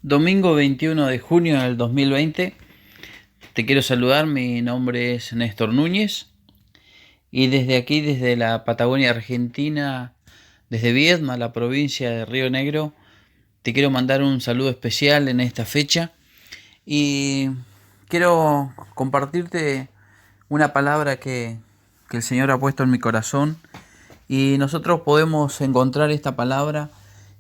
Domingo 21 de junio del 2020. Te quiero saludar, mi nombre es Néstor Núñez y desde aquí, desde la Patagonia Argentina, desde Viedma, la provincia de Río Negro, te quiero mandar un saludo especial en esta fecha y quiero compartirte una palabra que el Señor ha puesto en mi corazón, y nosotros podemos encontrar esta palabra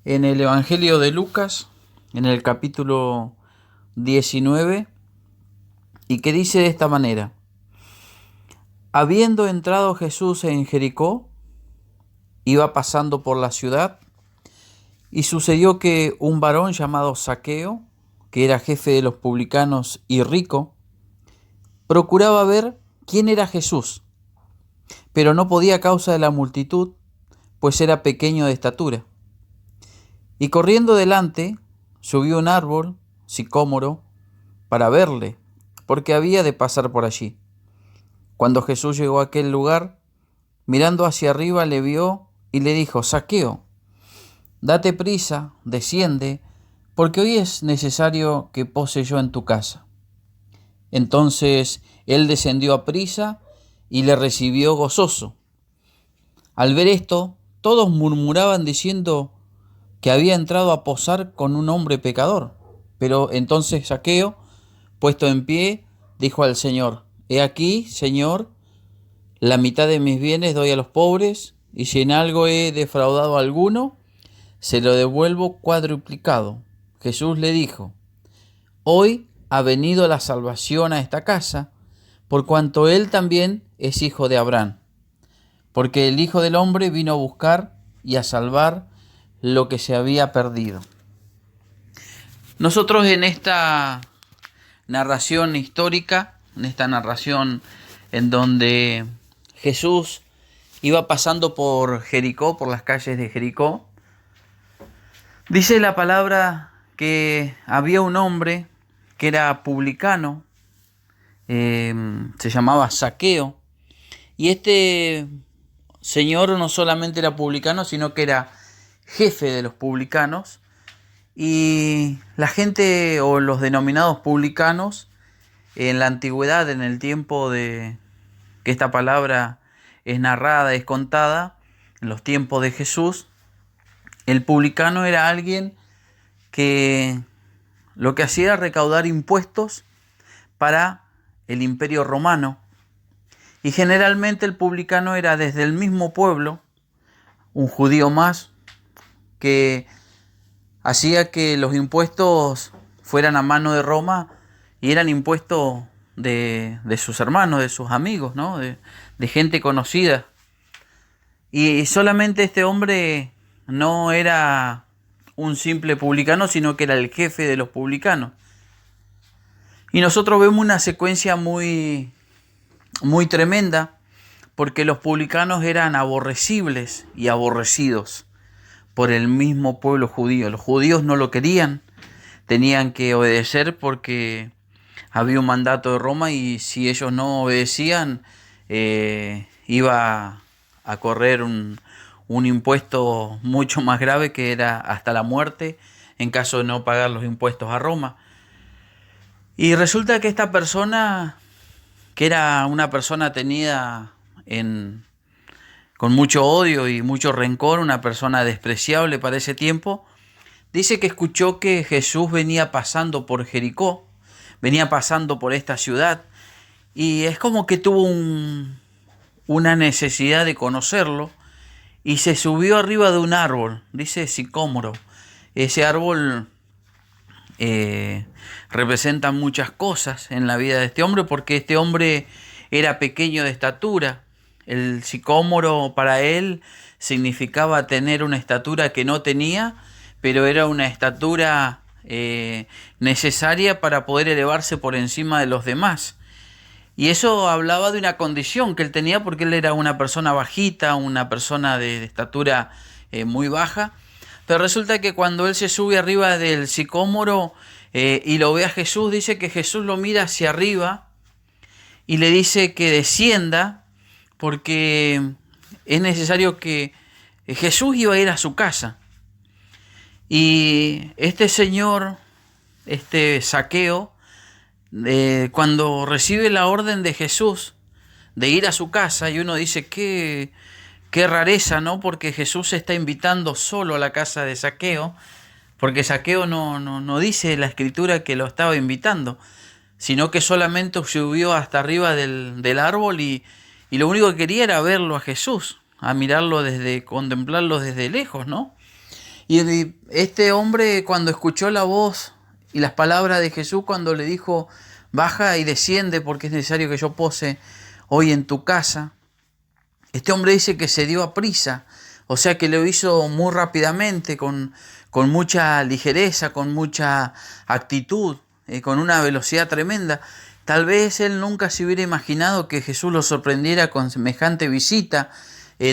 en el Evangelio de Lucas, en el capítulo 19, y que dice de esta manera: Habiendo entrado Jesús en Jericó, iba pasando por la ciudad, y sucedió que un varón llamado Zaqueo, que era jefe de los publicanos y rico, procuraba ver quién era Jesús, pero no podía a causa de la multitud, pues era pequeño de estatura. Y corriendo delante, subió un árbol, sicómoro, para verle, porque había de pasar por allí. Cuando Jesús llegó a aquel lugar, mirando hacia arriba, le vio y le dijo: Zaqueo, date prisa, desciende, porque hoy es necesario que pose yo en tu casa. Entonces él descendió a prisa y le recibió gozoso. Al ver esto, todos murmuraban diciendo que había entrado a posar con un hombre pecador. Pero entonces Zaqueo, puesto en pie, dijo al Señor: He aquí, Señor, la mitad de mis bienes doy a los pobres, y si en algo he defraudado a alguno, se lo devuelvo cuadruplicado. Jesús le dijo: Hoy ha venido la salvación a esta casa, por cuanto él también es hijo de Abraham, porque el Hijo del Hombre vino a buscar y a salvar lo que se había perdido. Nosotros en esta narración histórica, en esta narración en donde Jesús iba pasando por Jericó, por las calles de Jericó, dice la palabra que había un hombre que era publicano, se llamaba Zaqueo, y este señor no solamente era publicano, sino que era jefe de los publicanos. Y la gente, o los denominados publicanos, en la antigüedad, en el tiempo de que esta palabra es narrada, es contada, en los tiempos de Jesús, el publicano era alguien que lo que hacía era recaudar impuestos para el Imperio Romano. Y generalmente el publicano era desde el mismo pueblo, un judío más, que hacía que los impuestos fueran a mano de Roma y eran impuestos de sus hermanos, de sus amigos, ¿no? De gente conocida. Y solamente este hombre no era un simple publicano, sino que era el jefe de los publicanos. Y nosotros vemos una secuencia muy tremenda, porque los publicanos eran aborrecibles y aborrecidos por el mismo pueblo judío. Los judíos no lo querían, tenían que obedecer porque había un mandato de Roma, y si ellos no obedecían, iba a correr un impuesto mucho más grave, que era hasta la muerte en caso de no pagar los impuestos a Roma. Y resulta que esta persona, que era una persona tenida con mucho odio y mucho rencor, una persona despreciable para ese tiempo, dice que escuchó que Jesús venía pasando por Jericó, venía pasando por esta ciudad, y es como que tuvo una necesidad de conocerlo, y se subió arriba de un árbol, dice sicómoro. Ese árbol representa muchas cosas en la vida de este hombre, porque este hombre era pequeño de estatura. El sicómoro para él significaba tener una estatura que no tenía, pero era una estatura necesaria para poder elevarse por encima de los demás. Y eso hablaba de una condición que él tenía, porque él era una persona bajita, una persona de estatura muy baja. Pero resulta que cuando él se sube arriba del sicómoro y lo ve a Jesús, dice que Jesús lo mira hacia arriba y le dice que descienda, porque es necesario que Jesús iba a ir a su casa. Y este señor este Zaqueo, cuando recibe la orden de Jesús de ir a su casa, y uno dice, qué rareza, ¿no? Porque Jesús se está invitando solo a la casa de Zaqueo, porque Zaqueo no dice la escritura que lo estaba invitando, sino que solamente subió hasta arriba del árbol y lo único que quería era verlo a Jesús, a mirarlo contemplarlo desde lejos, ¿no? Y este hombre, cuando escuchó la voz y las palabras de Jesús, cuando le dijo, baja y desciende porque es necesario que yo pose hoy en tu casa, este hombre dice que se dio a prisa, o sea que lo hizo muy rápidamente, con mucha ligereza, con mucha actitud, con una velocidad tremenda. Tal vez él nunca se hubiera imaginado que Jesús lo sorprendiera con semejante visita.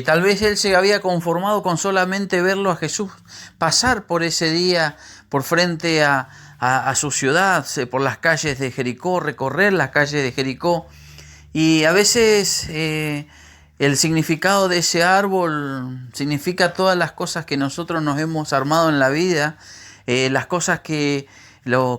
Tal vez él se había conformado con solamente verlo a Jesús pasar por ese día, por frente a su ciudad, por las calles de Jericó, recorrer las calles de Jericó. Y a veces el significado de ese árbol significa todas las cosas que nosotros nos hemos armado en la vida, las cosas que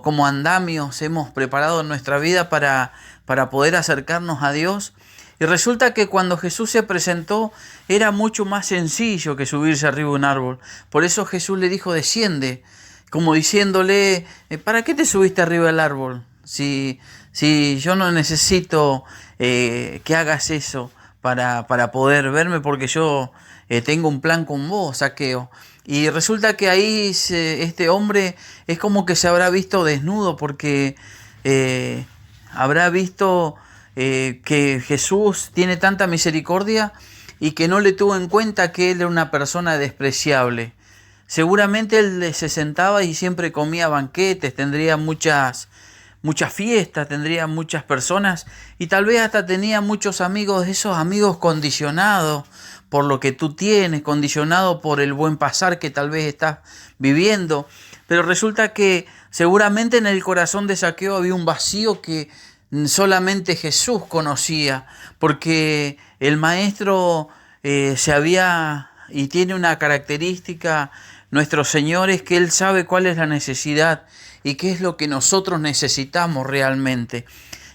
como andamios hemos preparado en nuestra vida para poder acercarnos a Dios. Y resulta que cuando Jesús se presentó era mucho más sencillo que subirse arriba de un árbol. Por eso Jesús le dijo, desciende, como diciéndole, ¿para qué te subiste arriba del árbol? Si yo no necesito que hagas eso para poder verme, porque yo tengo un plan con vos, Zaqueo. Y resulta que ahí este hombre es como que se habrá visto desnudo, porque habrá visto que Jesús tiene tanta misericordia y que no le tuvo en cuenta que él era una persona despreciable. Seguramente él se sentaba y siempre comía banquetes, tendría muchas fiestas, tendría muchas personas y tal vez hasta tenía muchos amigos, esos amigos condicionados por lo que tú tienes, condicionados por el buen pasar que tal vez estás viviendo. Pero resulta que seguramente en el corazón de Zaqueo había un vacío que solamente Jesús conocía, porque el maestro y tiene una característica, nuestro Señor, es que Él sabe cuál es la necesidad y qué es lo que nosotros necesitamos realmente.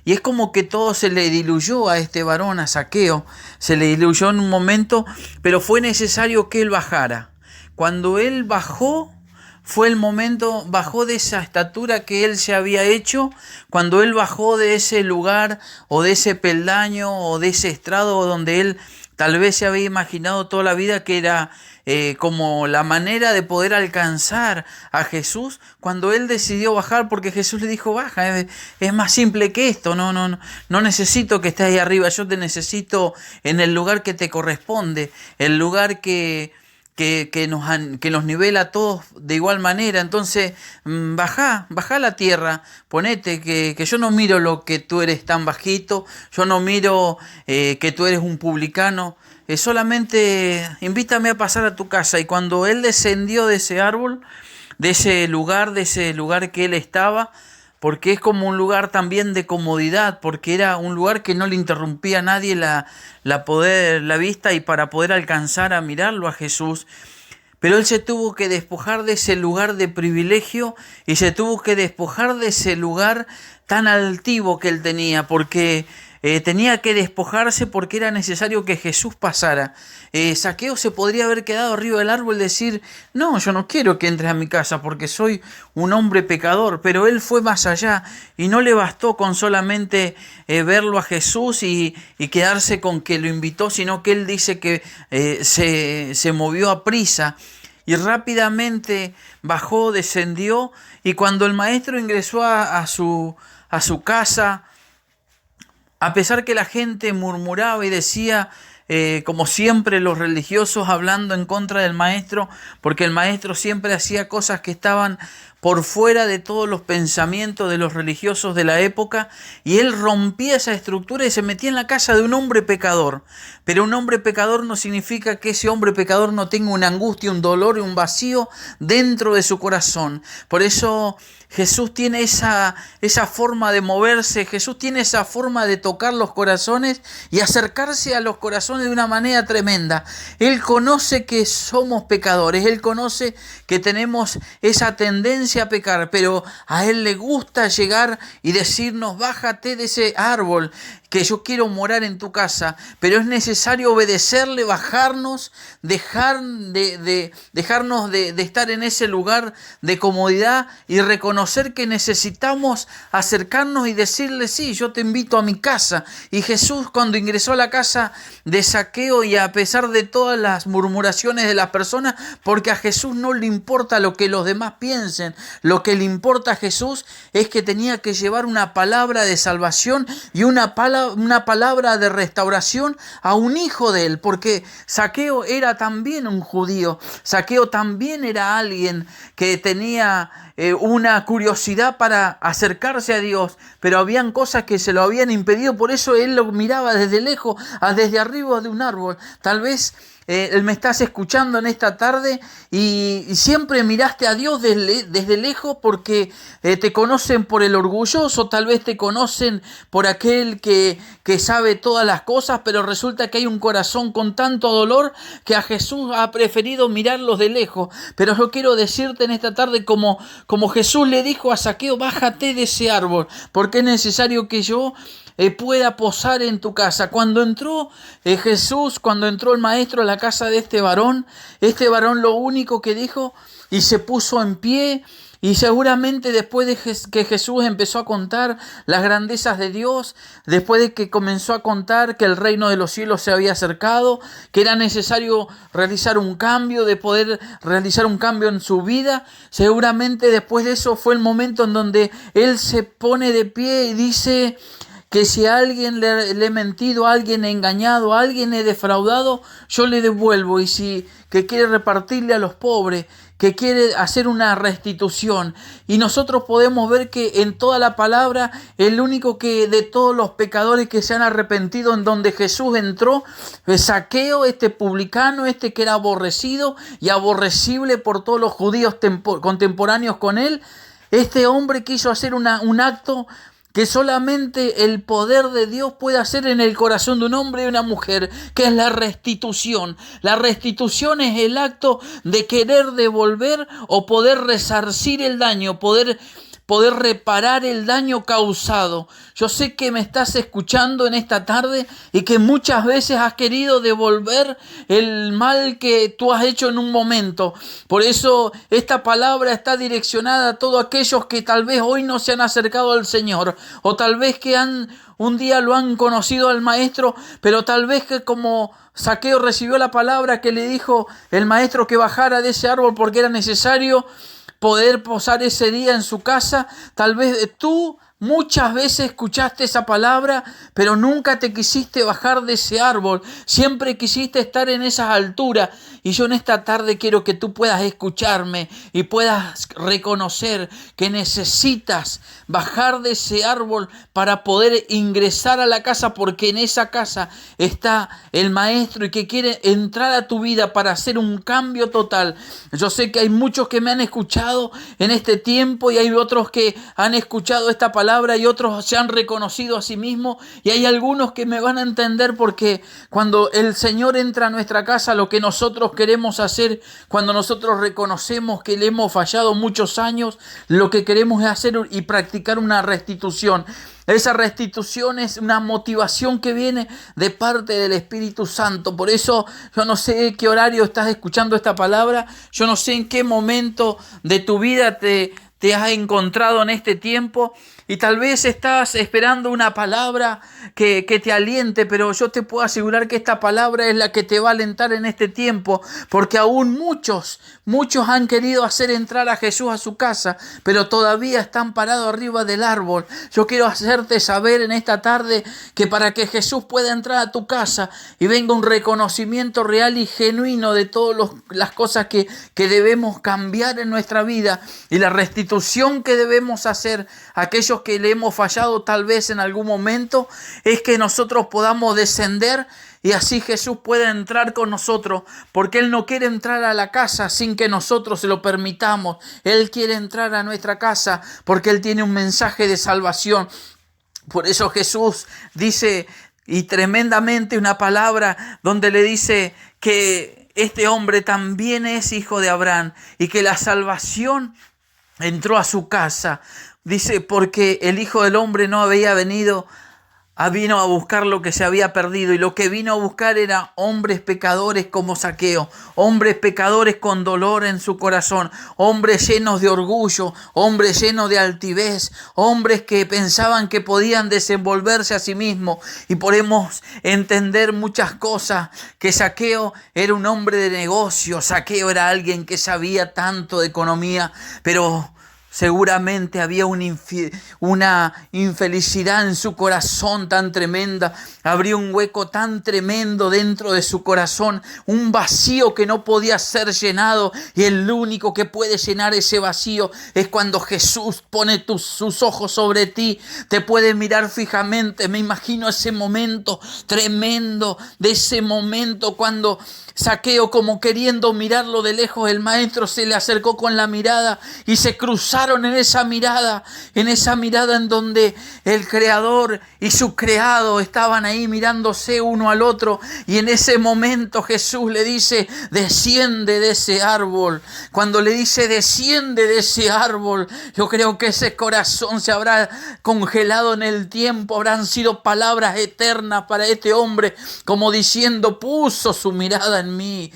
Y es como que todo se le diluyó a este varón, a Zaqueo, se le diluyó en un momento, pero fue necesario que él bajara. Cuando él bajó, fue el momento, bajó de esa estatura que él se había hecho, cuando él bajó de ese lugar o de ese peldaño o de ese estrado donde él tal vez se había imaginado toda la vida que era como la manera de poder alcanzar a Jesús, cuando él decidió bajar, porque Jesús le dijo, baja, es más simple que esto, no necesito que estés ahí arriba, yo te necesito en el lugar que te corresponde, el lugar que nos nivela a todos de igual manera. Entonces baja a la tierra, ponete que yo no miro lo que tú eres tan bajito, yo no miro que tú eres un publicano, solamente invítame a pasar a tu casa. Y cuando él descendió de ese árbol, de ese lugar que él estaba, porque es como un lugar también de comodidad, porque era un lugar que no le interrumpía a nadie la vista y para poder alcanzar a mirarlo a Jesús. Pero él se tuvo que despojar de ese lugar de privilegio y se tuvo que despojar de ese lugar tan altivo que él tenía, porque tenía que despojarse porque era necesario que Jesús pasara. Zaqueo se podría haber quedado arriba del árbol y decir, no, yo no quiero que entres a mi casa porque soy un hombre pecador, pero él fue más allá y no le bastó con solamente verlo a Jesús y quedarse con que lo invitó, sino que él dice que se movió a prisa y rápidamente bajó, descendió, y cuando el maestro ingresó a su casa, a pesar que la gente murmuraba y decía, como siempre los religiosos hablando en contra del maestro, porque el maestro siempre hacía cosas que estaban por fuera de todos los pensamientos de los religiosos de la época, y él rompía esa estructura y se metía en la casa de un hombre pecador. Pero un hombre pecador no significa que ese hombre pecador no tenga una angustia, un dolor y un vacío dentro de su corazón. Por eso Jesús tiene esa forma de moverse, Jesús tiene esa forma de tocar los corazones y acercarse a los corazones corazones de una manera tremenda. Él conoce que somos pecadores, Él conoce que tenemos esa tendencia a pecar, pero a Él le gusta llegar y decirnos: bájate de ese árbol, que yo quiero morar en tu casa. Pero es necesario obedecerle, bajarnos, dejarnos de estar en ese lugar de comodidad y reconocer que necesitamos acercarnos y decirle: sí, yo te invito a mi casa. Y Jesús, cuando ingresó a la casa de Zaqueo, y a pesar de todas las murmuraciones de las personas, porque a Jesús no le importa lo que los demás piensen, lo que le importa a Jesús es que tenía que llevar una palabra de salvación y una palabra de restauración a un hijo de él, porque Zaqueo era también un judío. Zaqueo también era alguien que tenía una curiosidad para acercarse a Dios, pero habían cosas que se lo habían impedido. Por eso él lo miraba desde lejos, desde arriba de un árbol. Tal vez me estás escuchando en esta tarde y siempre miraste a Dios desde lejos porque te conocen por el orgulloso, tal vez te conocen por aquel que sabe todas las cosas, pero resulta que hay un corazón con tanto dolor que a Jesús ha preferido mirarlos de lejos. Pero yo quiero decirte en esta tarde, como Jesús le dijo a Zaqueo: bájate de ese árbol, porque es necesario que yo pueda posar en tu casa. Cuando entró Jesús, cuando entró el maestro a la casa de este varón lo único que dijo, y se puso en pie, y seguramente después de que Jesús empezó a contar las grandezas de Dios, después de que comenzó a contar que el reino de los cielos se había acercado, que era necesario realizar un cambio, de poder realizar un cambio en su vida, seguramente después de eso fue el momento en donde él se pone de pie y dice que si a alguien le he mentido, a alguien he engañado, a alguien he defraudado, yo le devuelvo. Y si que quiere repartirle a los pobres, que quiere hacer una restitución. Y nosotros podemos ver que en toda la palabra, el único que de todos los pecadores que se han arrepentido, en donde Jesús entró, Zaqueo, este publicano, que era aborrecido y aborrecible por todos los judíos contemporáneos con él, este hombre quiso hacer un acto que solamente el poder de Dios puede hacer en el corazón de un hombre y una mujer, que es la restitución. La restitución es el acto de querer devolver o poder resarcir el daño, poder reparar el daño causado. Yo sé que me estás escuchando en esta tarde y que muchas veces has querido devolver el mal que tú has hecho en un momento. Por eso esta palabra está direccionada a todos aquellos que tal vez hoy no se han acercado al Señor, o tal vez que un día lo han conocido al Maestro, pero tal vez que como Zaqueo recibió la palabra que le dijo el Maestro que bajara de ese árbol porque era necesario poder posar ese día en su casa. Tal vez tú muchas veces escuchaste esa palabra, pero nunca te quisiste bajar de ese árbol. Siempre quisiste estar en esas alturas. Y yo en esta tarde quiero que tú puedas escucharme y puedas reconocer que necesitas bajar de ese árbol para poder ingresar a la casa, porque en esa casa está el Maestro y que quiere entrar a tu vida para hacer un cambio total. Yo sé que hay muchos que me han escuchado en este tiempo y hay otros que han escuchado esta palabra y otros se han reconocido a sí mismos, y hay algunos que me van a entender, porque cuando el Señor entra a nuestra casa, lo que nosotros queremos hacer, cuando nosotros reconocemos que le hemos fallado muchos años, lo que queremos es hacer y practicar una restitución. Esa restitución es una motivación que viene de parte del Espíritu Santo. Por eso yo no sé en qué horario estás escuchando esta palabra, yo no sé en qué momento de tu vida te has encontrado en este tiempo, y tal vez estás esperando una palabra que te aliente, pero yo te puedo asegurar que esta palabra es la que te va a alentar en este tiempo, porque aún muchos han querido hacer entrar a Jesús a su casa, pero todavía están parados arriba del árbol. Yo quiero hacerte saber en esta tarde que para que Jesús pueda entrar a tu casa y venga un reconocimiento real y genuino de todas las cosas que debemos cambiar en nuestra vida, y la restitución que debemos hacer a aquellos que le hemos fallado tal vez en algún momento, es que nosotros podamos descender y así Jesús pueda entrar con nosotros, porque Él no quiere entrar a la casa sin que nosotros se lo permitamos. Él quiere entrar a nuestra casa porque Él tiene un mensaje de salvación. Por eso Jesús dice: y tremendamente una palabra donde le dice que este hombre también es hijo de Abraham y que la salvación entró a su casa. Dice, porque el Hijo del Hombre no había vino a buscar lo que se había perdido, y lo que vino a buscar era hombres pecadores como Zaqueo, hombres pecadores con dolor en su corazón, hombres llenos de orgullo, hombres llenos de altivez, hombres que pensaban que podían desenvolverse a sí mismos, y podemos entender muchas cosas, que Zaqueo era un hombre de negocio, Zaqueo era alguien que sabía tanto de economía, pero seguramente había una infelicidad en su corazón tan tremenda. Habría un hueco tan tremendo dentro de su corazón, un vacío que no podía ser llenado. Y el único que puede llenar ese vacío es cuando Jesús pone sus ojos sobre ti. Te puede mirar fijamente. Me imagino ese momento tremendo, de ese momento cuando Zaqueo, como queriendo mirarlo de lejos, el maestro se le acercó con la mirada y se cruzaron en esa mirada en donde el Creador y su creado estaban ahí mirándose uno al otro. Y en ese momento Jesús le dice, desciende de ese árbol. Cuando le dice desciende de ese árbol, yo creo que ese corazón se habrá congelado en el tiempo, habrán sido palabras eternas para este hombre, como diciendo, puso su mirada en mí,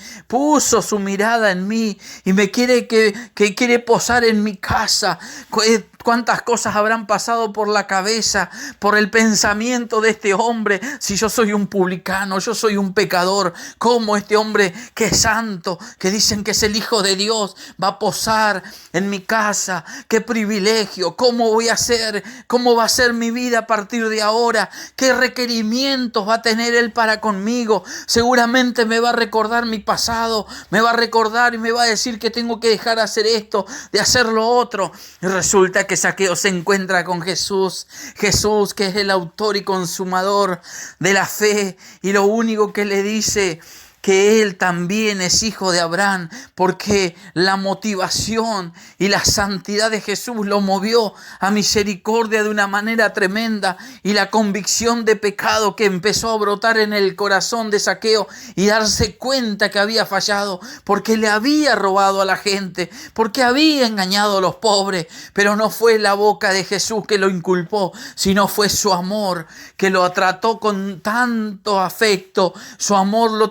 y me quiere que quiere posar en mi casa. ¿Cuántas cosas habrán pasado por la cabeza, por el pensamiento de este hombre? Si yo soy un publicano, yo soy un pecador, ¿cómo este hombre que es santo, que dicen que es el Hijo de Dios, va a posar en mi casa? ¡Qué privilegio! ¿Cómo voy a hacer? ¿Cómo va a ser mi vida a partir de ahora? ¿Qué requerimientos va a tener Él para conmigo? Seguramente me va a recordar mi pasado, me va a recordar y me va a decir que tengo que dejar de hacer esto, de hacer lo otro. Y resulta que Zaqueo se encuentra con Jesús, Jesús que es el autor y consumador de la fe, y lo único que le dice que él también es hijo de Abraham, porque la motivación y la santidad de Jesús lo movió a misericordia de una manera tremenda, y la convicción de pecado que empezó a brotar en el corazón de Zaqueo y darse cuenta que había fallado, porque le había robado a la gente, porque había engañado a los pobres, pero no fue la boca de Jesús que lo inculpó, sino fue su amor que lo trató con tanto afecto. Su amor lo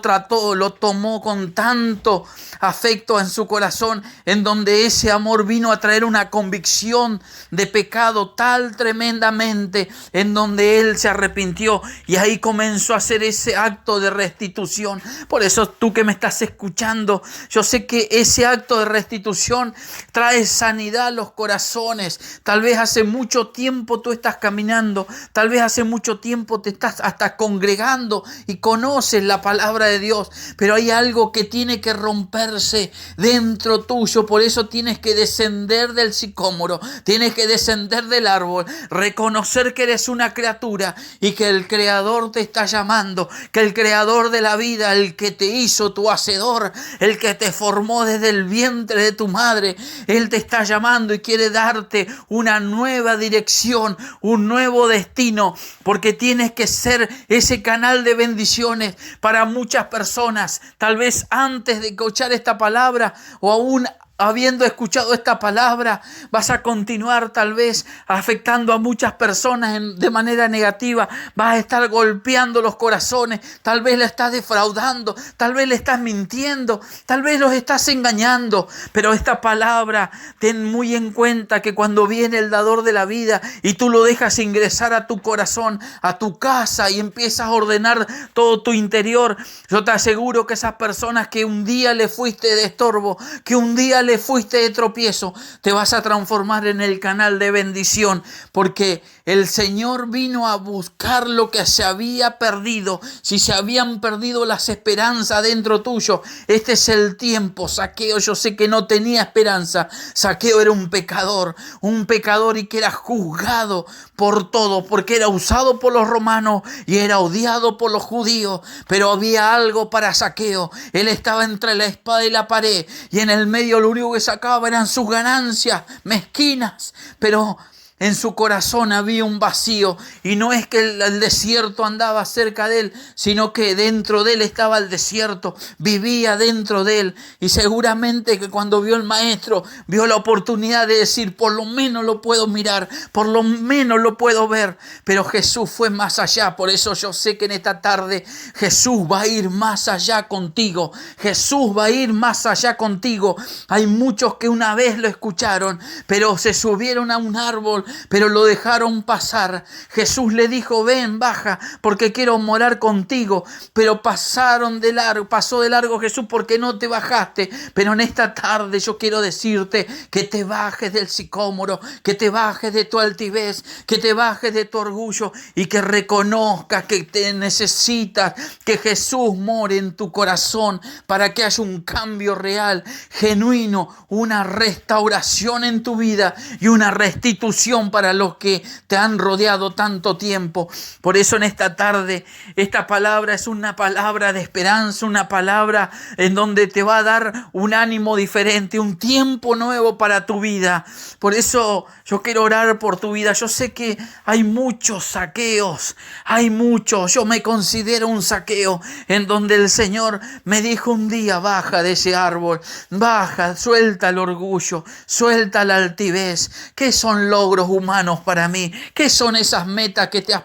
tomó con tanto afecto en su corazón, en donde ese amor vino a traer una convicción de pecado tal tremendamente, en donde él se arrepintió, y ahí comenzó a hacer ese acto de restitución. Por eso tú que me estás escuchando, yo sé que ese acto de restitución trae sanidad a los corazones. Tal vez hace mucho tiempo tú estás caminando, tal vez hace mucho tiempo te estás hasta congregando y conoces la palabra de Dios, pero hay algo que tiene que romperse dentro tuyo. Por eso tienes que descender del sicómoro, tienes que descender del árbol, reconocer que eres una criatura y que el Creador te está llamando, que el Creador de la vida, el que te hizo tu hacedor, el que te formó desde el vientre de tu madre, Él te está llamando y quiere darte una nueva dirección, un nuevo destino, porque tienes que ser ese canal de bendiciones para muchas personas. Tal vez antes de escuchar esta palabra, o aún habiendo escuchado esta palabra, vas a continuar tal vez afectando a muchas personas de manera negativa. Vas a estar golpeando los corazones. Tal vez le estás defraudando, tal vez le estás mintiendo, tal vez los estás engañando. Pero esta palabra, ten muy en cuenta que cuando viene el dador de la vida y tú lo dejas ingresar a tu corazón, a tu casa, y empiezas a ordenar todo tu interior, yo te aseguro que esas personas que un día le fuiste de estorbo, que un día le fuiste de tropiezo, te vas a transformar en el canal de bendición, porque el Señor vino a buscar lo que se había perdido. Si se habían perdido las esperanzas dentro tuyo, este es el tiempo. Zaqueo, yo sé que no tenía esperanza. Zaqueo era un pecador y que era juzgado por todo, porque era usado por los romanos y era odiado por los judíos. Pero había algo para Zaqueo. Él estaba entre la espada y la pared, y en el medio lo único que sacaba eran sus ganancias mezquinas. Pero En su corazón había un vacío, y no es que el desierto andaba cerca de él, sino que dentro de él estaba el desierto, vivía dentro de él. Y seguramente que cuando vio el maestro, vio la oportunidad de decir, por lo menos lo puedo mirar, por lo menos lo puedo ver. Pero Jesús fue más allá. Por eso yo sé que en esta tarde Jesús va a ir más allá contigo. Jesús va a ir más allá contigo. Hay muchos que una vez lo escucharon, pero se subieron a un árbol, pero lo dejaron pasar. Jesús le dijo, ven, baja, porque quiero morar contigo. Pero pasó de largo Jesús porque no te bajaste. Pero en esta tarde yo quiero decirte que te bajes del sicómoro, que te bajes de tu altivez, que te bajes de tu orgullo y que reconozcas que te necesitas, que Jesús more en tu corazón para que haya un cambio real, genuino, una restauración en tu vida y una restitución para los que te han rodeado tanto tiempo. Por eso en esta tarde, esta palabra es una palabra de esperanza, una palabra en donde te va a dar un ánimo diferente, un tiempo nuevo para tu vida. Por eso yo quiero orar por tu vida. Yo sé que hay muchos saqueos, hay muchos. Yo me considero un saqueo en donde el Señor me dijo un día, baja de ese árbol, baja, suelta el orgullo, suelta la altivez. ¿Qué son logros humanos para mí? ¿Qué son esas metas que te has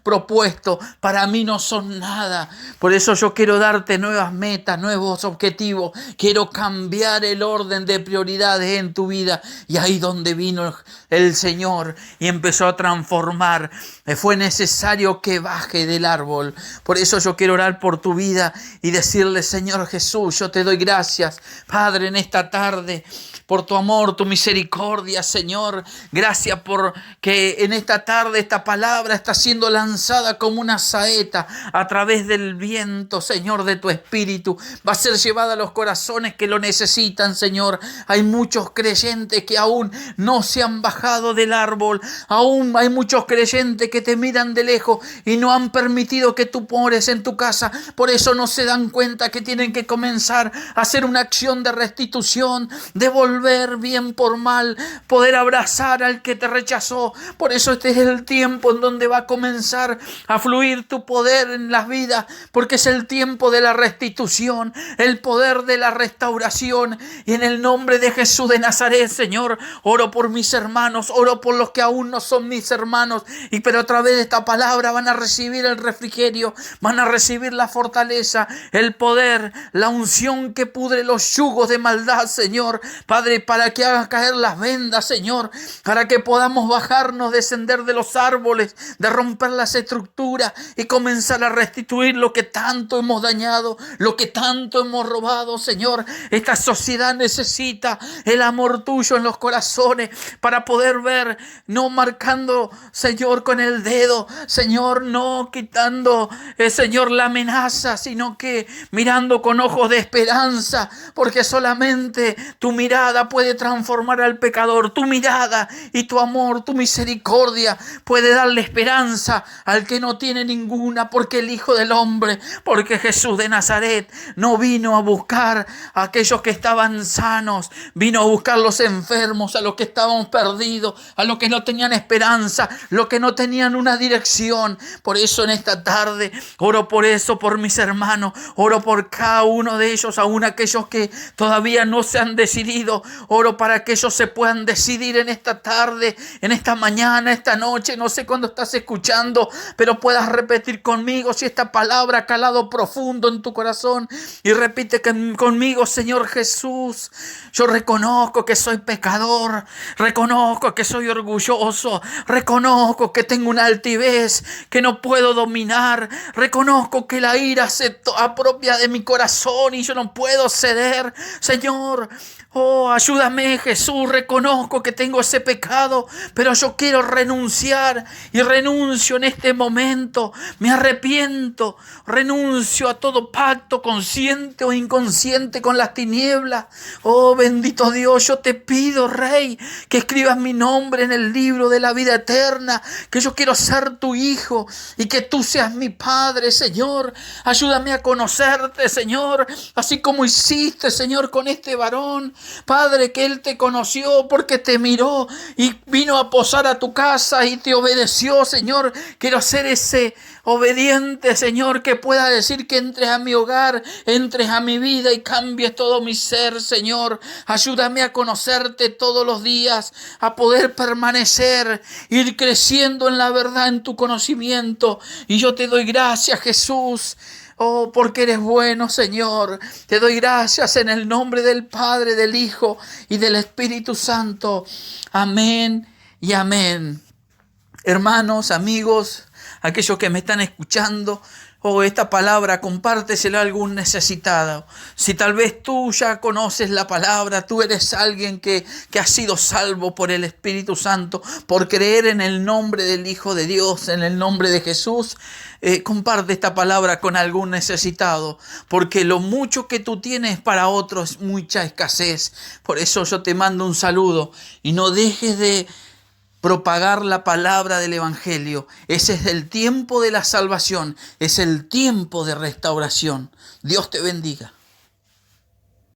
propuesto? Para mí no son nada. Por eso yo quiero darte nuevas metas, nuevos objetivos. Quiero cambiar el orden de prioridades en tu vida. Y ahí donde vino el Señor y empezó a transformar. Fue necesario que baje del árbol. Por eso yo quiero orar por tu vida y decirle, Señor Jesús, yo te doy gracias, Padre, en esta tarde, por tu amor, tu misericordia, Señor. Gracias por que en esta tarde esta palabra está siendo lanzada como una saeta a través del viento, Señor, de tu Espíritu. Va a ser llevada a los corazones que lo necesitan, Señor. Hay muchos creyentes que aún no se han bajado del árbol. Aún hay muchos creyentes que te miran de lejos y no han permitido que tú mores en tu casa. Por eso no se dan cuenta que tienen que comenzar a hacer una acción de restitución, de volver bien por mal, poder abrazar al que te rechazó. Por eso este es el tiempo en donde va a comenzar a fluir tu poder en las vidas, porque es el tiempo de la restitución, el poder de la restauración. Y en el nombre de Jesús de Nazaret, Señor, oro por mis hermanos, oro por los que aún no son mis hermanos, pero a través de esta palabra van a recibir el refrigerio, van a recibir la fortaleza, el poder, la unción que pudre los yugos de maldad, Señor. Padre, para que hagas caer las vendas, Señor, para que podamos bajarnos, descender de los árboles, de romper las estructuras y comenzar a restituir lo que tanto hemos dañado, lo que tanto hemos robado, Señor. Esta sociedad necesita el amor tuyo en los corazones para poder ver, no marcando, Señor, con el dedo, Señor, no quitando, Señor, la amenaza, sino que mirando con ojos de esperanza, porque solamente tu mirada puede transformar al pecador. Tu mirada y tu amor, tu misericordia puede darle esperanza al que no tiene ninguna, porque el Hijo del Hombre, porque Jesús de Nazaret no vino a buscar a aquellos que estaban sanos, vino a buscar a los enfermos, a los que estaban perdidos, a los que no tenían esperanza, los que no tenían una dirección. Por eso en esta tarde oro por eso, por mis hermanos, oro por cada uno de ellos, aún aquellos que todavía no se han decidido. Oro para que ellos se puedan decidir en esta tarde, en esta mañana, esta noche, no sé cuándo estás escuchando, pero puedas repetir conmigo si esta palabra ha calado profundo en tu corazón, y repite conmigo: Señor Jesús, yo reconozco que soy pecador, reconozco que soy orgulloso, reconozco que tengo una altivez que no puedo dominar, reconozco que la ira se apropia de mi corazón y yo no puedo ceder, Señor. Oh, ayúdame, Jesús, reconozco que tengo ese pecado, pero yo quiero renunciar y renuncio en este momento. Me arrepiento, renuncio a todo pacto consciente o inconsciente con las tinieblas. Oh, bendito Dios, yo te pido, Rey, que escribas mi nombre en el libro de la vida eterna, que yo quiero ser tu hijo y que tú seas mi Padre, Señor. Ayúdame a conocerte, Señor, así como hiciste, Señor, con este varón. Padre, que él te conoció porque te miró y y vino a posar a tu casa y te obedeció, Señor. Quiero ser ese obediente, Señor, que pueda decir que entres a mi hogar, entres a mi vida y cambies todo mi ser, Señor. Ayúdame a conocerte todos los días, a poder permanecer, ir creciendo en la verdad, en tu conocimiento. Y yo te doy gracias, Jesús. Oh, porque eres bueno, Señor. Te doy gracias en el nombre del Padre, del Hijo y del Espíritu Santo. Amén y amén. Hermanos, amigos, aquellos que me están escuchando, esta palabra, compártesela a algún necesitado. Si tal vez tú ya conoces la palabra, tú eres alguien que ha sido salvo por el Espíritu Santo, por creer en el nombre del Hijo de Dios, en el nombre de Jesús, comparte esta palabra con algún necesitado, porque lo mucho que tú tienes para otros es mucha escasez. Por eso yo te mando un saludo y no dejes de propagar la palabra del Evangelio. Ese es el tiempo de la salvación, es el tiempo de restauración. Dios te bendiga.